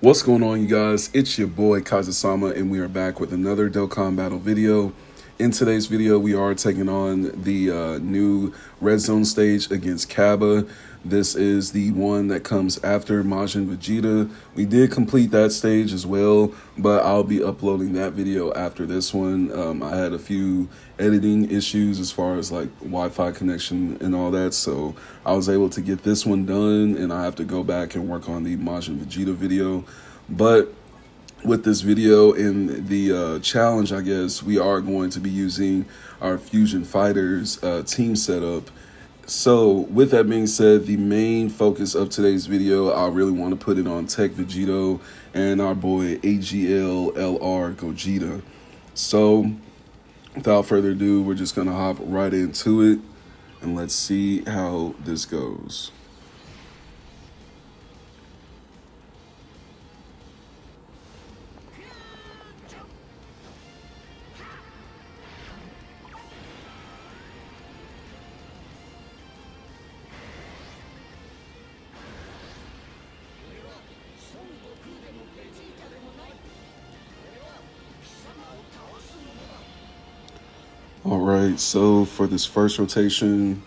What's going on, you guys? It's your boy Kaiza-Sama, and we are back with another Dokkan Battle video. In today's video, we are taking on the new Redzone stage against Cabba. This is the one that comes after Majin Vegeta. We did complete that stage as well, but I'll be uploading that video after this one. I had a few editing issues as far as like Wi-Fi connection and all that, so I was able to get this one done, and I have to go back and work on the Majin Vegeta video. But with this video and the challenge, I guess, we are going to be using our Fusion Fighters team setup. So with that being said, the main focus of today's video, I really want to put it on Tech Vegito and our boy AGL LR Gogeta. So without further ado, we're just going to hop right into it and let's see how this goes. All right, so for this first rotation,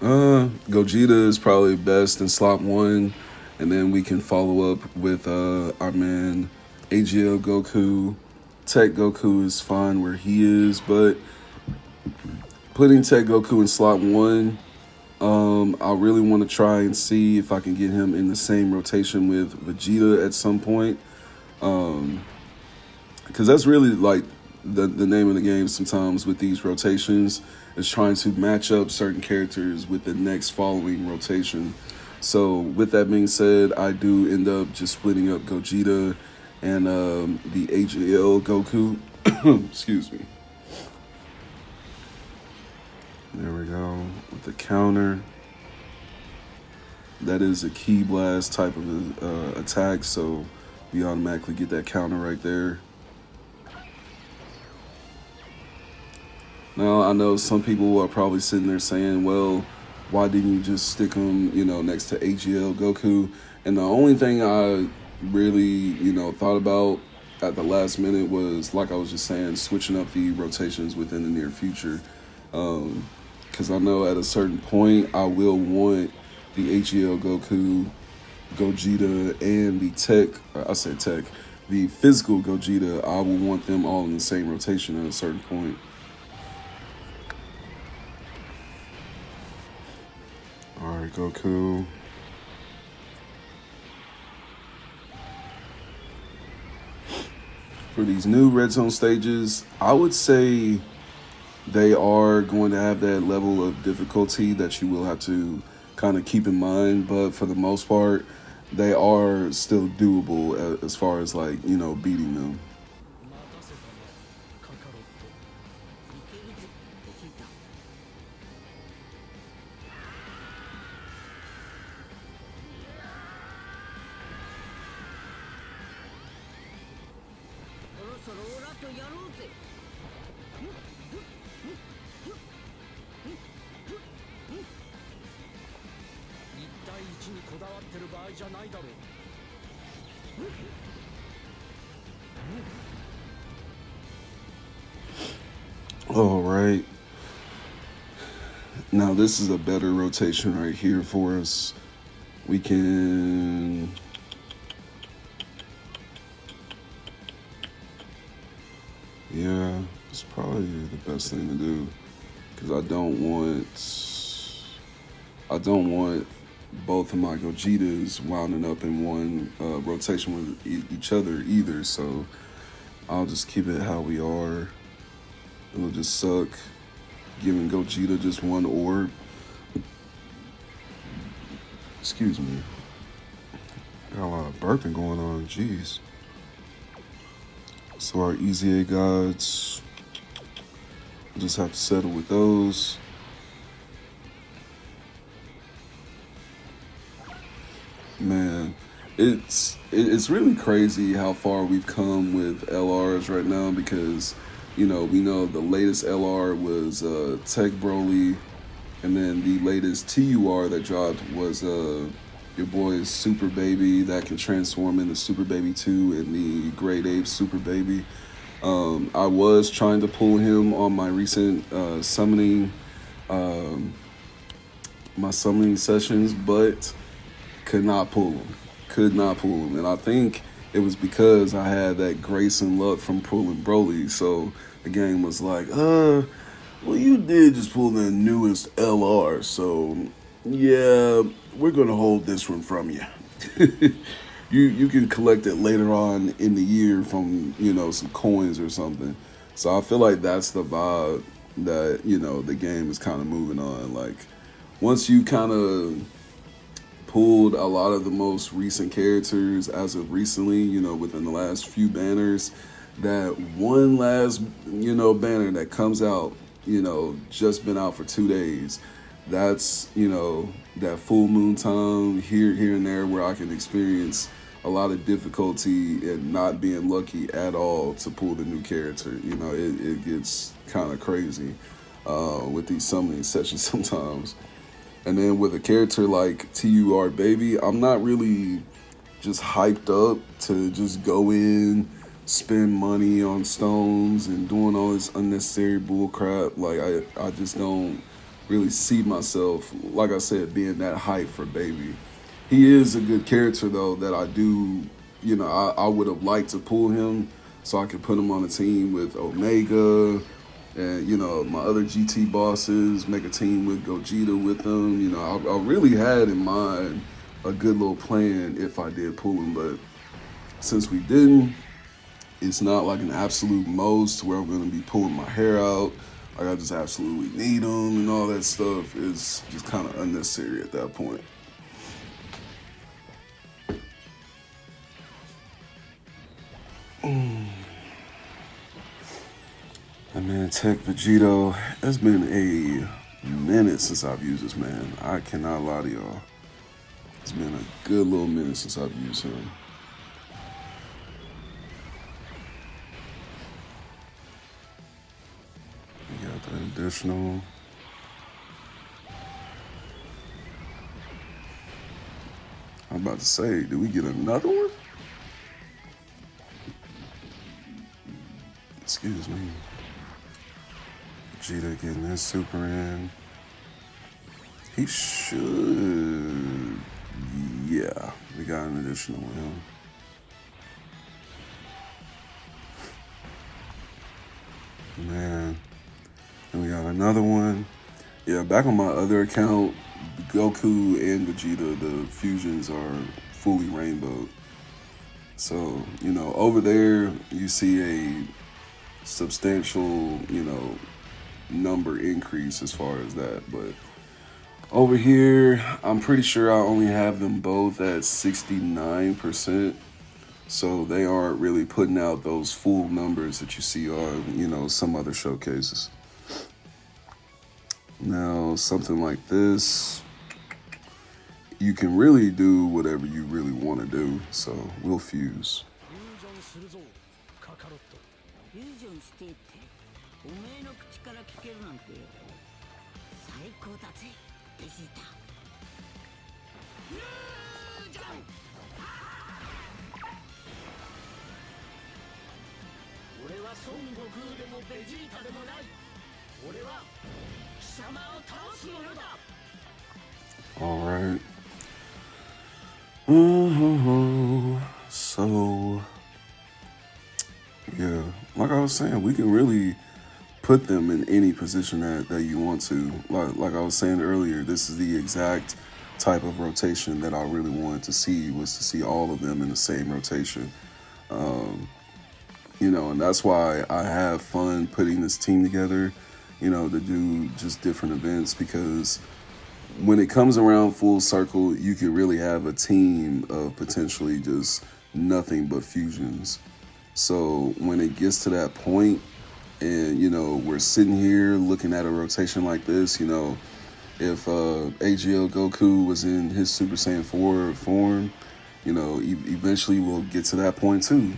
Gogeta is probably best in slot 1, and then we can follow up with our man AGL Goku. Tech Goku is fine where he is, but putting Tech Goku in slot 1, I really want to try and see if I can get him in the same rotation with Vegeta at some point, because that's really like the name of the game sometimes with these rotations, is trying to match up certain characters with the next following rotation. So with that being said, I do end up just splitting up Gogeta and the AGL Goku. Excuse me. There we go with the counter. That is a Ki Blast type of attack, so we automatically get that counter right there. Now, I know some people are probably sitting there saying, well, why didn't you just stick them, next to AGL Goku? And the only thing I really, thought about at the last minute was, like I was just saying, switching up the rotations within the near future. Because I know at a certain point, I will want the AGL Goku, Gogeta, and the physical Gogeta. I will want them all in the same rotation at a certain point. All right, Goku. For these new Redzone stages, I would say they are going to have that level of difficulty that you will have to kind of keep in mind. But for the most part, they are still doable as far as like, beating them. All right. Now this is a better rotation right here for us. We can... Yeah, it's probably the best thing to do, because I don't want both of my Gogetas winding up in one rotation with each other either, so I'll just keep it how we are. It'll just suck giving Gogeta just one orb. Excuse me. Got a lot of burping going on, jeez. So our Easy A gods, just have to settle with those. Man, it's really crazy how far we've come with LRs right now, because we know the latest LR was Tech Broly, and then the latest TUR that dropped was your boy's Super Baby that can transform into Super Baby 2 and the Great Ape Super Baby. I was trying to pull him on my recent my summoning sessions, but could not pull him. Could not pull him. And I think it was because I had that grace and luck from pulling Broly. So the game was like, well, you did just pull the newest LR. So, yeah, we're going to hold this one from you. You can collect it later on in the year from, some coins or something. So I feel like that's the vibe that, the game is kind of moving on. Like, once you kind of pulled a lot of the most recent characters as of recently, within the last few banners, that one last, banner that comes out, just been out for 2 days. That's, that full moon time here and there where I can experience a lot of difficulty and not being lucky at all to pull the new character. It gets kind of crazy with these summoning sessions sometimes. And then with a character like TUR Baby, I'm not really just hyped up to just go in, spend money on stones and doing all this unnecessary bull crap. Like, I just don't really see myself, like I said, being that hype for Baby. He is a good character, though, that I do, I would have liked to pull him so I could put him on a team with Omega and, my other GT bosses, make a team with Gogeta with them. I really had in mind a good little plan if I did pull him, but since we didn't, it's not like an absolute most where I'm going to be pulling my hair out. Like, I just absolutely need him and all that stuff is just kind of unnecessary at that point. And man, Tech Vegito, it's been a minute since I've used this man. I cannot lie to y'all. It's been a good little minute since I've used him. We got the additional. I'm about to say, did we get another one? Excuse me. Vegeta getting his super in. He should. Yeah, we got an additional one. Man. And we got another one. Yeah, back on my other account, Goku and Vegeta, the fusions are fully rainbowed. So, over there, you see a substantial, number increase as far as that. But over here, I'm pretty sure I only have them both at 69%. So they aren't really putting out those full numbers that you see on, some other showcases. Now, something like this, you can really do whatever you really want to do. So we'll fuse. All right. So, yeah, like I was saying, we can really put them in any position that you want to. Like I was saying earlier, this is the exact type of rotation that I really wanted to see, was to see all of them in the same rotation. And that's why I have fun putting this team together, to do just different events, because when it comes around full circle, you can really have a team of potentially just nothing but fusions. So when it gets to that point and, we're sitting here looking at a rotation like this, if AGL Goku was in his Super Saiyan 4 form, eventually we'll get to that point too.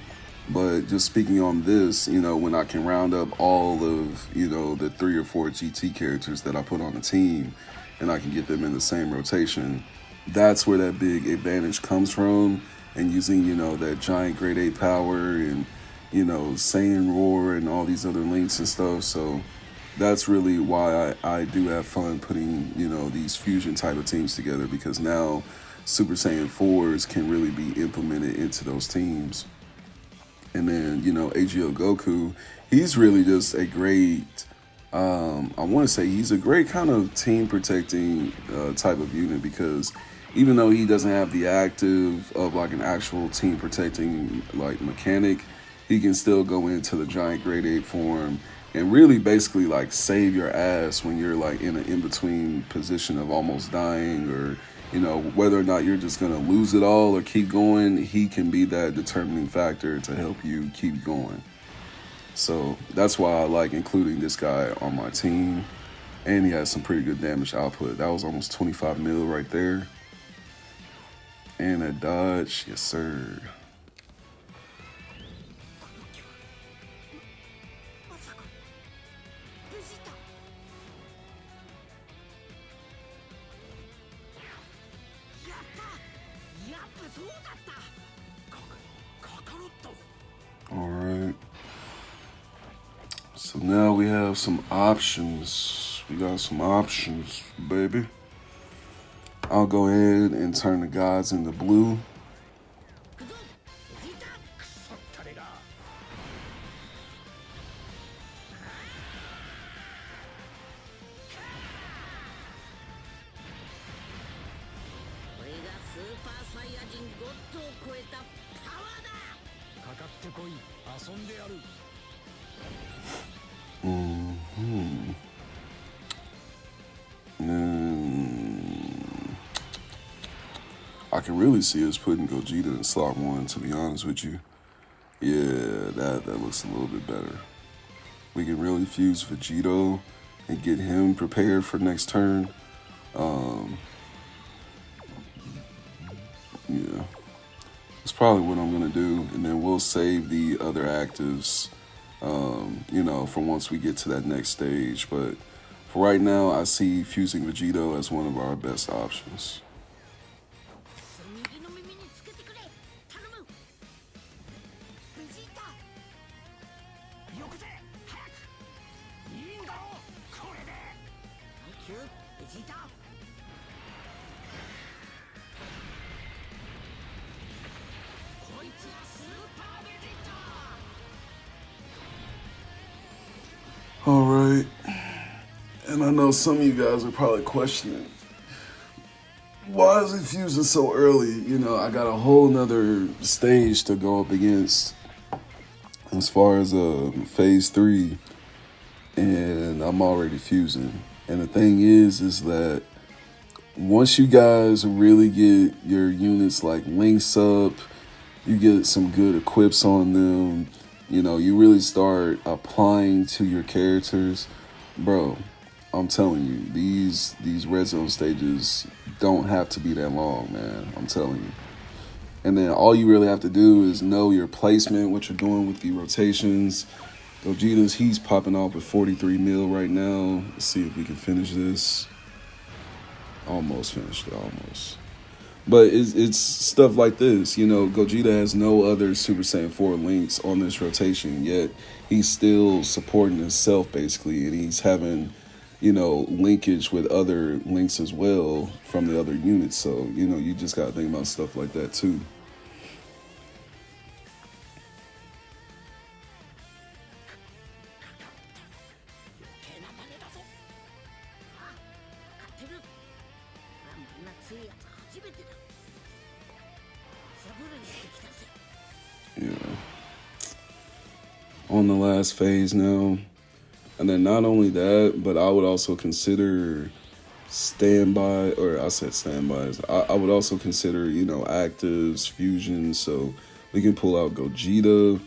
But just speaking on this, when I can round up all of, the 3 or 4 GT characters that I put on the team, and I can get them in the same rotation, that's where that big advantage comes from. And using, that giant grade 8 power and, Saiyan Roar and all these other links and stuff. So that's really why I do have fun putting, these fusion type of teams together, because now Super Saiyan 4s can really be implemented into those teams. And then, AGL Goku, he's really just a great, I want to say he's a great kind of team protecting type of unit, because even though he doesn't have the active of like an actual team protecting like mechanic, he can still go into the giant grade 8 form and really basically like save your ass when you're like in an in-between position of almost dying, or whether or not you're just gonna lose it all or keep going. He can be that determining factor to help you keep going. So that's why I like including this guy on my team. And he has some pretty good damage output. That was almost 25 mil right there. And a dodge, yes sir. All right. So now we have some options. We got some options, baby. I'll go ahead and turn the gods into blue. I can really see us putting Gogeta in slot 1, to be honest with you. Yeah, that looks a little bit better. We can really fuse Vegito and get him prepared for next turn. Yeah, that's probably what I'm gonna do, and then we'll save the other actives, for once we get to that next stage. But for right now, I see fusing Vegito as one of our best options. All right, and I know some of you guys are probably questioning, why is it fusing so early? I got a whole nother stage to go up against as far as phase 3, and I'm already fusing. And the thing is that once you guys really get your units like links up, you get some good equips on them, you really start applying to your characters, bro. I'm telling you, these Redzone stages don't have to be that long, man. I'm telling you. And then all you really have to do is know your placement, what you're doing with the rotations. Gogeta's, he's popping off with 43 mil right now. Let's see if we can finish this. Almost finished it, almost. But it's stuff like this, Gogeta has no other Super Saiyan 4 links on this rotation, yet he's still supporting himself, basically, and he's having, linkage with other links as well from the other units. So, you just got to think about stuff like that, too. Yeah. On the last phase now. And then not only that, but I would also consider standby, or I said standbys. I would also consider, actives, fusions. So we can pull out Gogeta,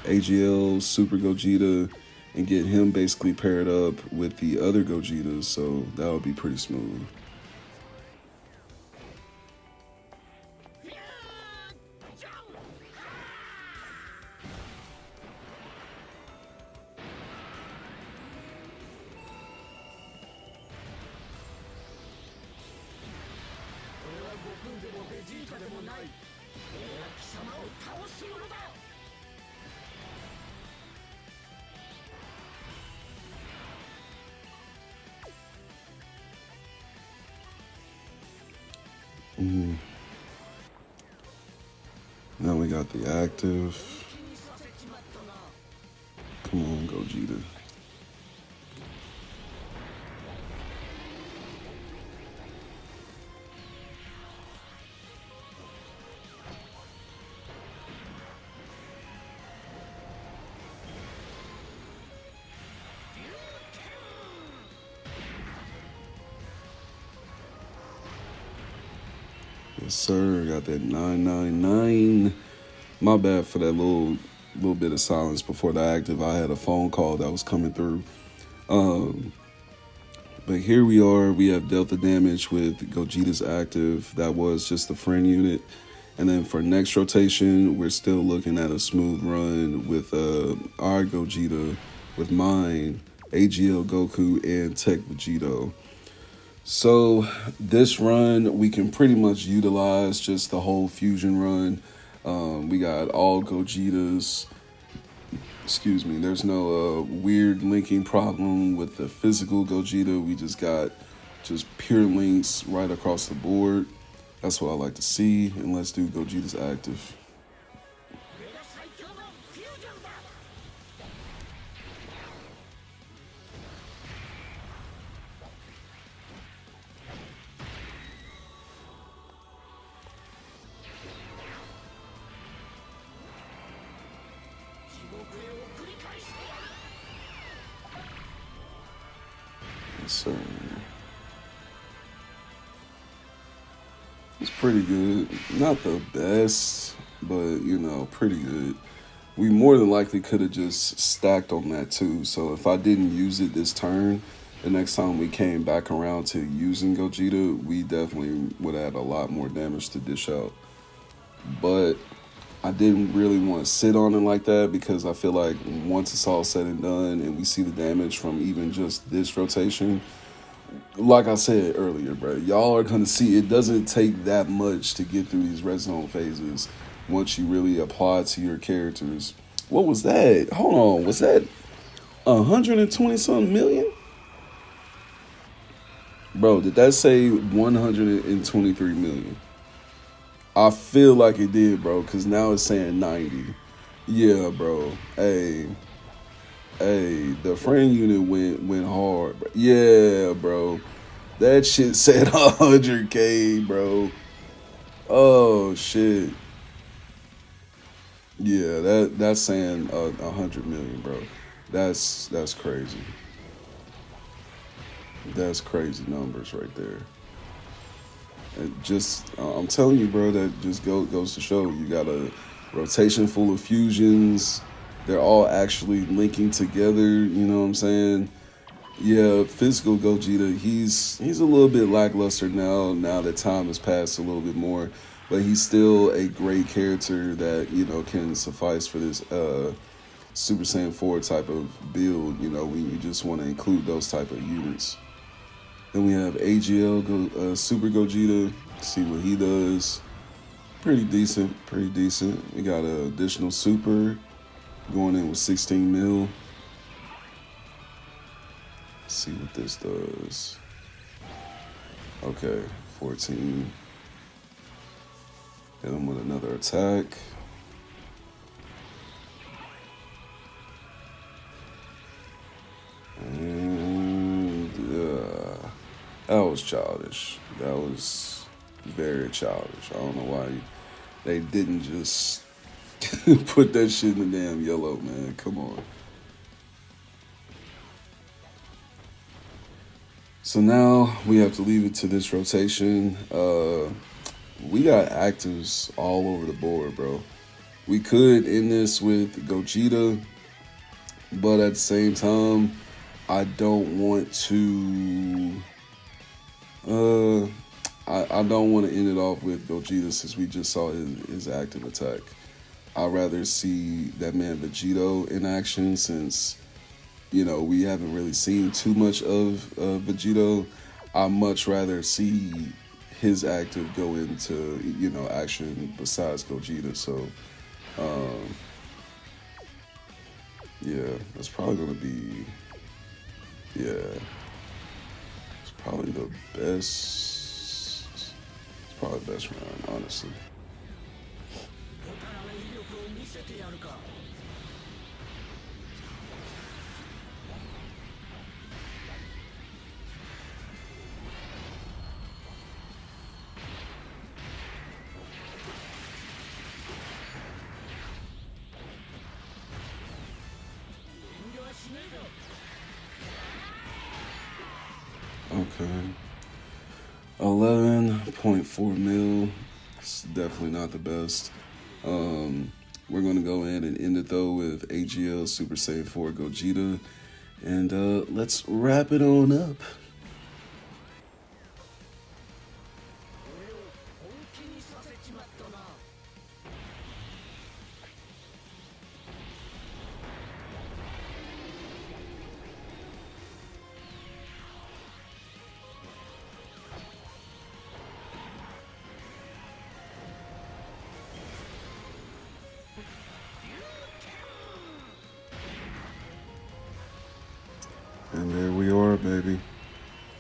AGL, Super Gogeta, and get him basically paired up with the other Gogetas. So that would be pretty smooth. Now we got the active. Come on, Gogeta. Yes, sir. Got that 999. My bad for that little bit of silence before the active. I had a phone call that was coming through. But here we are. We have dealt the damage with Gogeta's active. That was just the friend unit. And then for next rotation, we're still looking at a smooth run with our Gogeta, with mine, AGL Goku, and Tech Vegito. So this run, we can pretty much utilize just the whole fusion run. We got all Gogetas. Excuse me. There's no weird linking problem with the physical Gogeta. We just got just pure links right across the board. That's what I like to see. And let's do Gogeta's active. So it's pretty good. Not the best, but you know, pretty good. We more than likely could have just stacked on that too. So if I didn't use it this turn, the next time we came back around to using Gogeta, we definitely would add a lot more damage to dish out. But I didn't really want to sit on it like that because I feel like once it's all said and done and we see the damage from even just this rotation, like I said earlier, bro, y'all are going to see it doesn't take that much to get through these Redzone phases once you really apply to your characters. What was that? Hold on. Was that 120-something million? Bro, did that say 123 million? I feel like it did, bro, because now it's saying 90. Yeah, bro. Hey, the friend unit went hard. Bro. Yeah, bro. That shit said 100K, bro. Oh, shit. Yeah, that's saying 100 million, bro. That's crazy. That's crazy numbers right there. It just, I'm telling you, bro, that just goes to show you got a rotation full of fusions. They're all actually linking together. You know what I'm saying? Yeah, physical Gogeta, he's a little bit lackluster now. Now that time has passed a little bit more, but he's still a great character that, you know, can suffice for this Super Saiyan 4 type of build. You know, when you just want to include those type of units. Then we have AGL Super Gogeta. See what he does. Pretty decent. Pretty decent. We got an additional super going in with 16 mil. Let's see what this does. Okay, 14. Hit him with another attack. And that was childish. That was very childish. I don't know why they didn't just put that shit in the damn yellow, man. Come on. So now we have to leave it to this rotation. We got actives all over the board, bro. We could end this with Gogeta, but at the same time, I don't want to. I don't want to end it off with Gogeta since we just saw his active attack. I'd rather see that man Vegito in action since, you know, we haven't really seen too much of Vegito. I'd much rather see his active go into, you know, action besides Gogeta. So, yeah, that's probably going to be, yeah, it's probably the best. It's probably the best round, honestly. Okay. 11.4 mil. It's definitely not the best. We're going to go in and end it though with AGL Super Saiyan 4 Gogeta. And let's wrap it on up. And there we are, baby.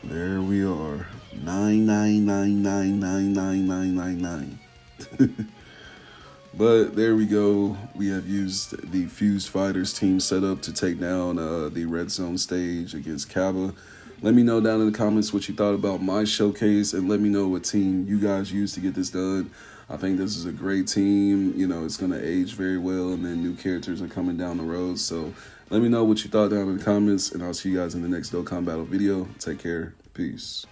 There we are. 999999999. But there we go. We have used the Fused Fighters team setup to take down the Redzone stage against Cabba. Let me know down in the comments what you thought about my showcase, and let me know what team you guys used to get this done. I think this is a great team. You know, it's going to age very well, and then new characters are coming down the road. So let me know what you thought down in the comments, and I'll see you guys in the next Dokkan Battle video. Take care. Peace.